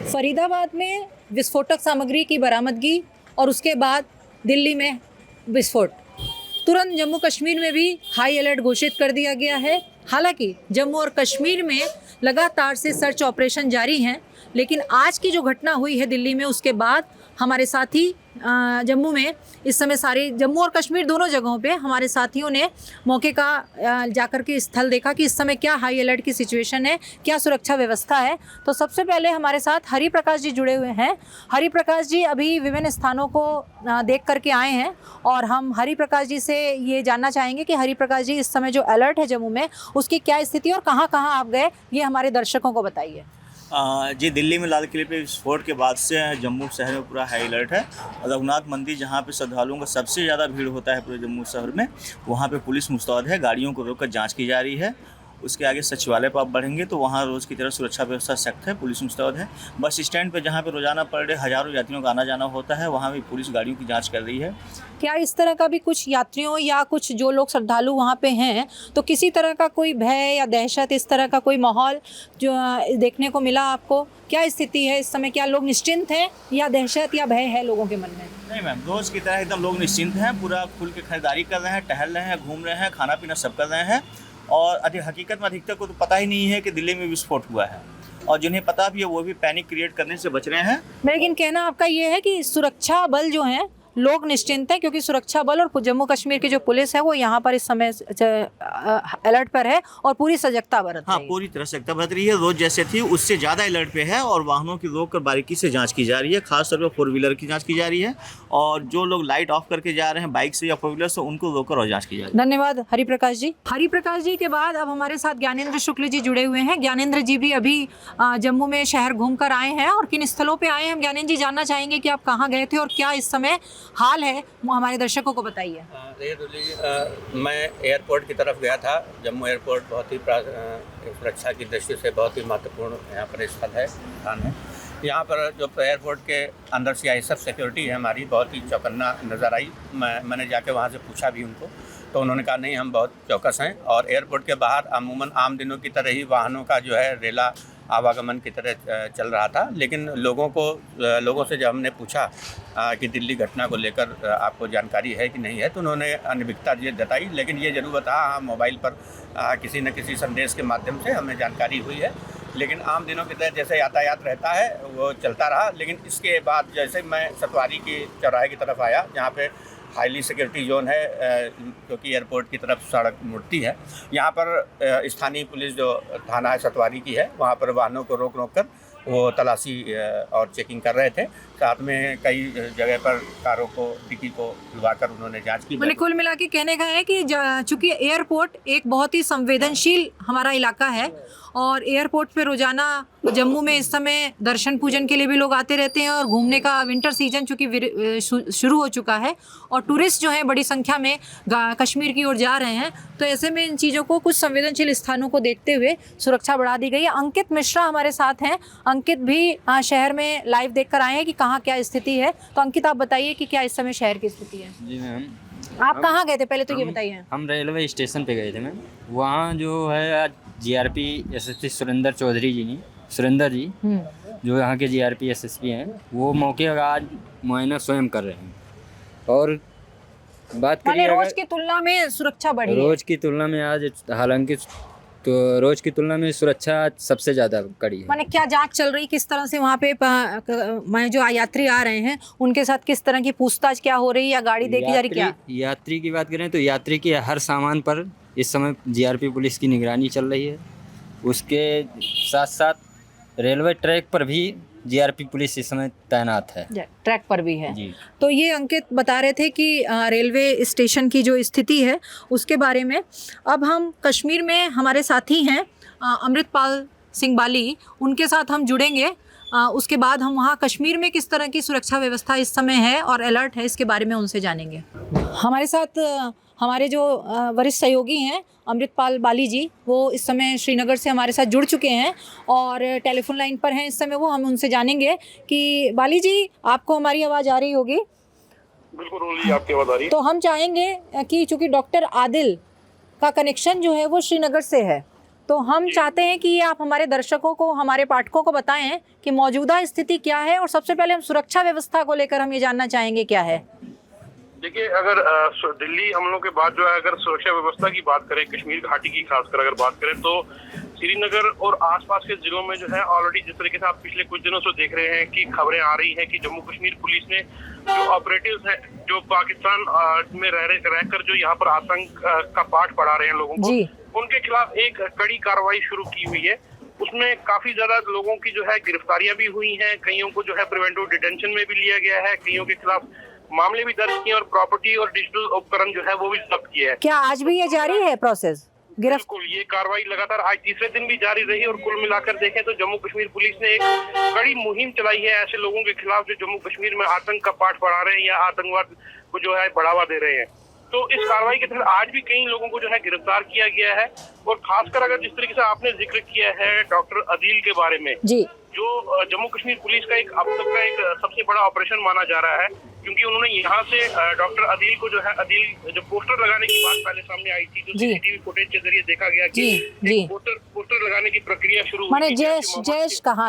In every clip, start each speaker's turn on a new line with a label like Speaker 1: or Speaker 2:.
Speaker 1: फरीदाबाद में विस्फोटक सामग्री की बरामदगी और उसके बाद दिल्ली में विस्फोट। तुरंत जम्मू कश्मीर में भी हाई अलर्ट घोषित कर दिया गया है। हालांकि जम्मू और कश्मीर में लगातार से सर्च ऑपरेशन जारी हैं, लेकिन आज की जो घटना हुई है दिल्ली में, उसके बाद हमारे साथी जम्मू में इस समय सारे जम्मू और कश्मीर दोनों जगहों पे हमारे साथियों ने मौके का जाकर के स्थल देखा कि इस समय क्या हाई अलर्ट की सिचुएशन है, क्या सुरक्षा व्यवस्था है। तो सबसे पहले हमारे साथ हरि प्रकाश जी जुड़े हुए हैं। हरि प्रकाश जी अभी विभिन्न स्थानों को देख करके आए हैं और हम हरि प्रकाश जी से ये जानना चाहेंगे कि हरि प्रकाश जी, इस समय जो अलर्ट है जम्मू में, उसकी क्या स्थिति और कहाँ कहाँ आप गए, ये हमारे दर्शकों को बताइए।
Speaker 2: जी, दिल्ली में लाल किले पे विस्फोट के बाद से जम्मू शहर में पूरा हाई अलर्ट है। रघुनाथ मंदिर, जहाँ पे श्रद्धालुओं का सबसे ज़्यादा भीड़ होता है पूरे जम्मू शहर में, वहाँ पे पुलिस मुस्तैद है, गाड़ियों को रोककर जांच की जा रही है। उसके आगे सचिवालय पर आप बढ़ेंगे तो वहाँ रोज़ की तरह सुरक्षा व्यवस्था सख्त है, पुलिस मुस्तैद है। बस स्टैंड पे जहाँ पे रोज़ाना पर डे हज़ारों यात्रियों का आना जाना होता है, वहाँ भी पुलिस गाड़ियों की जाँच कर रही है।
Speaker 1: क्या इस तरह का भी कुछ यात्रियों या कुछ जो लोग श्रद्धालु वहाँ पे हैं, तो किसी तरह का कोई भय या दहशत, इस तरह का कोई माहौल जो देखने को मिला आपको? क्या स्थिति है इस समय? क्या लोग निश्चिंत हैं या दहशत या भय है लोगों के मन में?
Speaker 2: नहीं मैम, रोज़ की तरह एकदम लोग निश्चिंत हैं, पूरा खुल के खरीदारी कर रहे हैं, टहल रहे हैं, घूम रहे हैं, खाना पीना सब कर रहे हैं। और हकीकत में अधिकतर को तो पता ही नहीं है कि दिल्ली में विस्फोट हुआ है, और जिन्हें पता भी है वो भी पैनिक क्रिएट करने से बच रहे हैं।
Speaker 1: लेकिन कहना आपका ये है कि सुरक्षा बल जो हैं, लोग निश्चिंत हैं, क्योंकि सुरक्षा बल और जम्मू कश्मीर की जो पुलिस है वो यहाँ पर इस समय अलर्ट पर है और पूरी सजगता बरत रही है।
Speaker 2: पूरी तरह सजगता बरत रही है, रोज जैसे थी उससे ज़्यादा अलर्ट पे है, और वाहनों की रोक कर बारीकी से जांच की जा रही है। खासतौर पर 4 व्हीलर की जांच की जा रही है, और जो लोग लाइट ऑफ करके जा रहे हैं बाइक से या 4 व्हीलर से, उनको रोककर और जाँच की जा रही है।
Speaker 1: धन्यवाद हरि प्रकाश जी। हरि प्रकाश जी के बाद अब हमारे साथ ज्ञानेंद्र शुक्ल जी जुड़े हुए हैं। ज्ञानेंद्र जी भी अभी जम्मू में शहर घूम कर आए हैं, और किन स्थलों पे आए हैं हम ज्ञानेंद्र जी जानना चाहेंगे कि आप कहाँ गए थे और क्या इस समय हाल है, हमारे दर्शकों को बताइए।
Speaker 3: मैं एयरपोर्ट की तरफ गया था। जम्मू एयरपोर्ट बहुत ही सुरक्षा की दृष्टि से बहुत ही महत्वपूर्ण यहाँ पर स्थल है, स्थान है। यहाँ पर जो एयरपोर्ट के अंदर CISF सिक्योरिटी है हमारी, बहुत ही चौकन्ना नज़र आई। मैंने जाके वहाँ से पूछा भी उनको, तो उन्होंने कहा नहीं, हम बहुत चौकस हैं। और एयरपोर्ट के बाहर अमूमन आम दिनों की तरह ही वाहनों का जो है रेला आवागमन की तरह चल रहा था। लेकिन लोगों से जब हमने पूछा कि दिल्ली घटना को लेकर आपको जानकारी है कि नहीं है, तो उन्होंने अनिश्चितता जताई। लेकिन ये जरूर था, हाँ, मोबाइल पर किसी न किसी संदेश के माध्यम से हमें जानकारी हुई है। लेकिन आम दिनों की तरह जैसे यातायात रहता है वो चलता रहा। लेकिन इसके बाद जैसे मैं सतवारी की चौराहे की तरफ आया, जहाँ पे हाईली सिक्योरिटी जोन है, क्योंकि एयरपोर्ट की तरफ सड़क मुड़ती है, यहाँ पर स्थानीय पुलिस जो थाना है सतवारी की है, वहाँ पर वाहनों को रोक कर वो तलाशी और चेकिंग कर रहे थे। साथ में कई जगह पर कारों को, डिक्की को खुलवाकर उन्होंने जांच की।
Speaker 1: मतलब कुल मिला के कहने का है कि चूंकि एयरपोर्ट एक बहुत ही संवेदनशील हमारा इलाका है, और एयरपोर्ट पे रोजाना जम्मू में इस समय दर्शन पूजन के लिए भी लोग आते रहते हैं, और घूमने का विंटर सीजन चूँकि शुरू हो चुका है और टूरिस्ट जो हैं बड़ी संख्या में कश्मीर की ओर जा रहे हैं, तो ऐसे में इन चीज़ों को, कुछ संवेदनशील स्थानों को देखते हुए सुरक्षा बढ़ा दी गई है। अंकित मिश्रा हमारे साथ हैं। अंकित भी शहर में लाइव देख कर आए हैं कि कहाँ क्या स्थिति है। तो अंकित, आप बताइए कि क्या इस समय शहर की स्थिति है।
Speaker 4: जी मैम,
Speaker 1: आप कहाँ गए थे पहले तो ये बताइए।
Speaker 4: हम रेलवे स्टेशन पे गए थे मैम। वहाँ जो है आज GRP SSP सुरेंद्र जी जो यहाँ के GRP SSP हैं, वो मौके का आज मुआयना स्वयं कर रहे हैं। और बात करिए
Speaker 1: रोज की तुलना में सुरक्षा बढ़ी है।
Speaker 4: रोज की तुलना में आज, हालांकि तो रोज की तुलना में सुरक्षा सबसे ज़्यादा कड़ी है।
Speaker 1: माने क्या जांच चल रही, किस तरह से वहाँ पे जो यात्री आ रहे हैं उनके साथ किस तरह की पूछताछ क्या हो रही है, या गाड़ी देखी जा रही क्या?
Speaker 4: यात्री की बात करें तो यात्री के हर सामान पर इस समय GRP पुलिस की निगरानी चल रही है। उसके साथ साथ रेलवे ट्रैक पर भी GRP पुलिस इस समय तैनात है।
Speaker 1: ट्रैक पर भी है
Speaker 4: जी।
Speaker 1: तो ये अंकित बता रहे थे कि रेलवे स्टेशन की जो स्थिति है उसके बारे में। अब हम कश्मीर में हमारे साथी हैं अमृतपाल सिंह बाली, उनके साथ हम जुड़ेंगे। उसके बाद हम वहाँ कश्मीर में किस तरह की सुरक्षा व्यवस्था इस समय है और अलर्ट है, इसके बारे में उनसे जानेंगे। हमारे साथ हमारे जो वरिष्ठ सहयोगी हैं अमृतपाल बाली जी, वो इस समय श्रीनगर से हमारे साथ जुड़ चुके हैं और टेलीफोन लाइन पर हैं इस समय। वो हम उनसे जानेंगे कि बाली जी, आपको हमारी आवाज़ आ रही होगी?
Speaker 5: बिल्कुल रोली, आपकी आवाज़ आ रही है।
Speaker 1: तो हम चाहेंगे कि चूँकि डॉक्टर आदिल का कनेक्शन जो है वो श्रीनगर से है, तो हम चाहते हैं कि आप हमारे दर्शकों को, हमारे पाठकों को बताएं कि मौजूदा स्थिति क्या है, और सबसे पहले हम सुरक्षा व्यवस्था को लेकर हम ये जानना चाहेंगे क्या है।
Speaker 5: देखिए, अगर दिल्ली हमलों के बाद जो है, अगर सुरक्षा व्यवस्था की बात करें, कश्मीर घाटी की खासकर अगर बात करें, तो श्रीनगर और आसपास के जिलों में जो है ऑलरेडी जिस तरीके से आप पिछले कुछ दिनों से देख रहे हैं कि खबरें आ रही हैं कि जम्मू कश्मीर पुलिस ने जो ऑपरेटिव्स हैं, जो पाकिस्तान में रहकर जो यहाँ पर आतंक का पाठ पढ़ा रहे हैं लोगों को, उनके खिलाफ एक कड़ी कार्रवाई शुरू की हुई है। उसमें काफी ज्यादा लोगों की जो है गिरफ्तारियां भी हुई हैं, कईयों को जो है प्रिवेंटिव डिटेंशन में भी लिया गया है, कईयों के खिलाफ मामले भी दर्ज किए और प्रॉपर्टी और डिजिटल उपकरण जो है वो भी जब्त किए हैं।
Speaker 1: क्या आज भी ये जारी है प्रोसेस?
Speaker 5: बिल्कुल, ये कार्रवाई लगातार आज तीसरे दिन भी जारी रही और कुल मिलाकर देखें तो जम्मू कश्मीर पुलिस ने एक कड़ी मुहिम चलाई है ऐसे लोगों के खिलाफ जो जम्मू कश्मीर में आतंक का पाठ पढ़ा रहे हैं या आतंकवाद को जो है बढ़ावा दे रहे हैं। तो इस कार्रवाई के तहत आज भी कई लोगों को जो है गिरफ्तार किया गया है। और खासकर अगर जिस तरीके से आपने जिक्र किया है डॉक्टर अदील के बारे में, जो जम्मू कश्मीर पुलिस का एक अब तक का एक सबसे बड़ा ऑपरेशन माना जा रहा है, क्योंकि उन्होंने यहाँ से डॉक्टर अदील को जो है, अदील जो पोस्टर लगाने की बात पहले सामने आई थी, जो सीसीटीवी फुटेज के जरिए देखा गया कि पोस्टर लगाने की प्रक्रिया शुरू हुई थी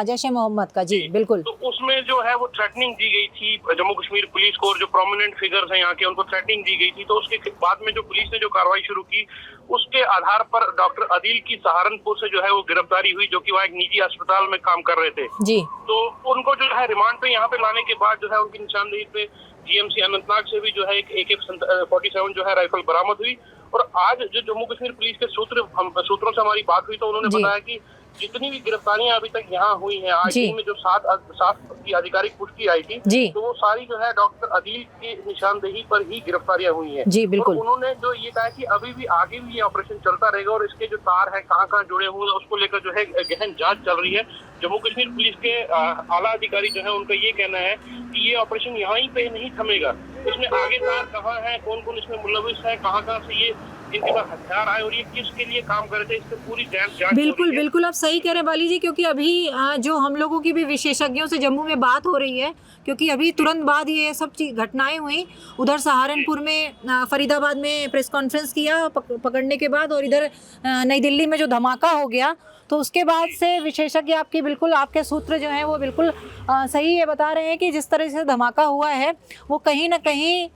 Speaker 1: जैश मोहम्मद का। जी बिल्कुल।
Speaker 5: तो उसमें जो है वो थ्रेटनिंग दी गई थी जम्मू कश्मीर पुलिस को, और जो प्रोमिनेंट फिगर्स हैं यहाँ के उनको थ्रेटनिंग दी गई थी। तो उसके बाद में जो पुलिस ने जो कार्रवाई शुरू की, उसके आधार पर डॉक्टर अदील की सहारनपुर से जो है वो गिरफ्तारी हुई, जो कि वहाँ एक निजी अस्पताल में काम कर रहे थे। तो उनको जो है रिमांड पे यहाँ पे लाने के बाद जो है उनकी निशानदेही पे जीएमसी अनंतनाग से भी जो है एक AK-47 जो है राइफल बरामद हुई। और आज जो जम्मू कश्मीर पुलिस के सूत्रों से हमारी बात हुई तो उन्होंने बताया कि जितनी भी गिरफ्तारियां अभी तक यहाँ हुई हैं, आज में जो सात की आधिकारिक पुष्टि आई थी, तो वो सारी जो है डॉक्टर अदील की निशानदेही पर ही गिरफ्तारियां हुई हैं।
Speaker 1: जी बिल्कुल।
Speaker 5: और उन्होंने जो ये कहा कि अभी भी आगे भी ये ऑपरेशन चलता रहेगा और इसके जो तार हैं कहाँ जुड़े हुए हैं उसको लेकर जो है गहन जांच चल रही है। जम्मू कश्मीर पुलिस के आला अधिकारी जो है उनका ये कहना है कि ये ऑपरेशन यहाँ ही पे नहीं थमेगा, इसमें आगे तार कहाँ है, कौन कौन इसमें मुलविस है, कहाँ से ये इनके पास हथियार आए और ये किसके लिए काम कर रहे थे, इससे पूरी जांच।
Speaker 1: बिल्कुल आप सही कह रहे हैं बाली जी, क्योंकि अभी जो हम लोगों की भी विशेषज्ञों से जम्मू में बात हो रही है, क्योंकि अभी तुरंत बाद ये सब घटनाएं हुई, उधर सहारनपुर में, फरीदाबाद में प्रेस कॉन्फ्रेंस किया पकड़ने के बाद, और इधर नई दिल्ली में जो धमाका हो गया, तो उसके बाद से विशेषज्ञ आपकी बिल्कुल, आपके सूत्र जो हैं वो बिल्कुल सही ये बता रहे हैं कि जिस तरह से धमाका हुआ है वो कहीं ना कहीं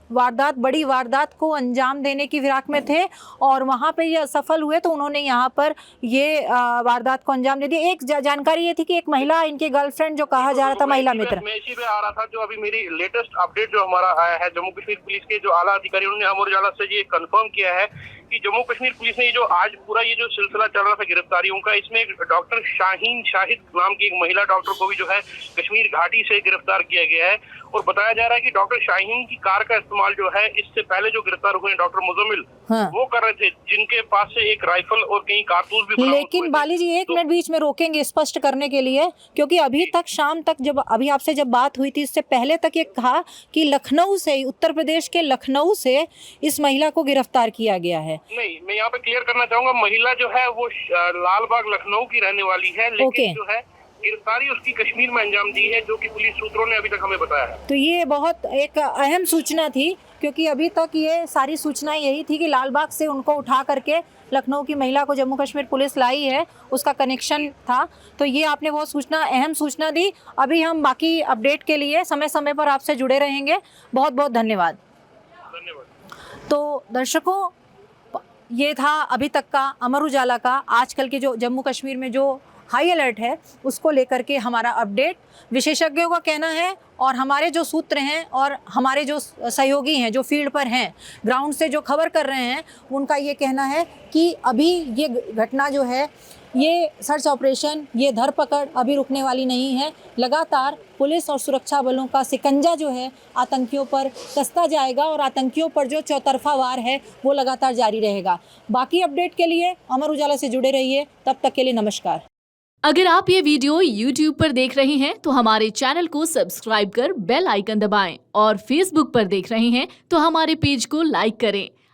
Speaker 1: बड़ी वारदात को अंजाम देने की फिराक में थे, और वहाँ पे ये असफल हुए तो उन्होंने यहाँ पर ये वारदात को अंजाम दे दिया। एक जानकारी ये थी कि एक महिला, इनके गर्लफ्रेंड जो कहा जा रहा था, महिला मित्र,
Speaker 5: मैं इसी पे आ रहा था, जो अभी मेरी लेटेस्ट अपडेट जो हमारा आया है, जम्मू कश्मीर पुलिस के जो आला अधिकारी उन्होंने अमर उजाला से ये कंफर्म किया है कि जम्मू कश्मीर पुलिस ने ये जो आज पूरा ये जो सिलसिला चल रहा था गिरफ्तारियों का, इसमें डॉक्टर शाहिद नाम की एक महिला डॉक्टर को भी जो है कश्मीर घाटी से गिरफ्तार किया गया है। और बताया जा रहा है कि डॉक्टर शाहीन की कार का इस्तेमाल जो है इससे पहले जो गिरफ्तार हुए डॉक्टर मुजम्मिल, वो कर रहे थे, जिनके पास से एक राइफल और कई कारतूस भी बरामद हुए थे।
Speaker 1: लेकिन बाली जी एक मिनट बीच में रोकेंगे स्पष्ट करने के लिए, क्योंकि अभी तक शाम तक अभी आपसे जब बात हुई थी, इससे पहले तक ये कहा कि लखनऊ से, उत्तर प्रदेश के लखनऊ से इस महिला को गिरफ्तार किया गया है।
Speaker 5: नहीं, मैं यहाँ पे क्लियर करना चाहूंगा, महिला जो है वो लालबाग लखनऊ की रहने वाली है, लेकिन जो है गिरफ्तारी उसकी कश्मीर में अंजाम दी है, जो कि पुलिस सूत्रों ने अभी तक हमें बताया है।
Speaker 1: तो ये बहुत एक अहम सूचना थी, क्योंकि अभी तक ये सारी सूचनाएं यही थी कि लालबाग से उनको उठा करके लखनऊ की महिला को जम्मू कश्मीर पुलिस लाई है, उसका कनेक्शन था। तो ये आपने बहुत अहम सूचना दी। अभी हम बाकी अपडेट के लिए समय समय पर आपसे जुड़े रहेंगे। बहुत बहुत धन्यवाद। तो दर्शकों, ये था अभी तक का अमर उजाला का आजकल के जो जम्मू कश्मीर में जो हाई अलर्ट है उसको लेकर के हमारा अपडेट। विशेषज्ञों का कहना है और हमारे जो सूत्र हैं और हमारे जो सहयोगी हैं जो फील्ड पर हैं, ग्राउंड से जो खबर कर रहे हैं, उनका ये कहना है कि अभी ये घटना जो है, ये सर्च ऑपरेशन, ये धरपकड़ अभी रुकने वाली नहीं है। लगातार पुलिस और सुरक्षा बलों का शिकंजा जो है आतंकियों पर कसता जाएगा और आतंकियों पर जो चौतरफा वार है वो लगातार जारी रहेगा। बाकी अपडेट के लिए अमर उजाला से जुड़े रहिए। तब तक के लिए नमस्कार।
Speaker 6: अगर आप ये वीडियो YouTube पर देख रहे हैं तो हमारे चैनल को सब्सक्राइब कर बेल आइकन दबाएं, और Facebook पर देख रहे हैं तो हमारे पेज को लाइक करें।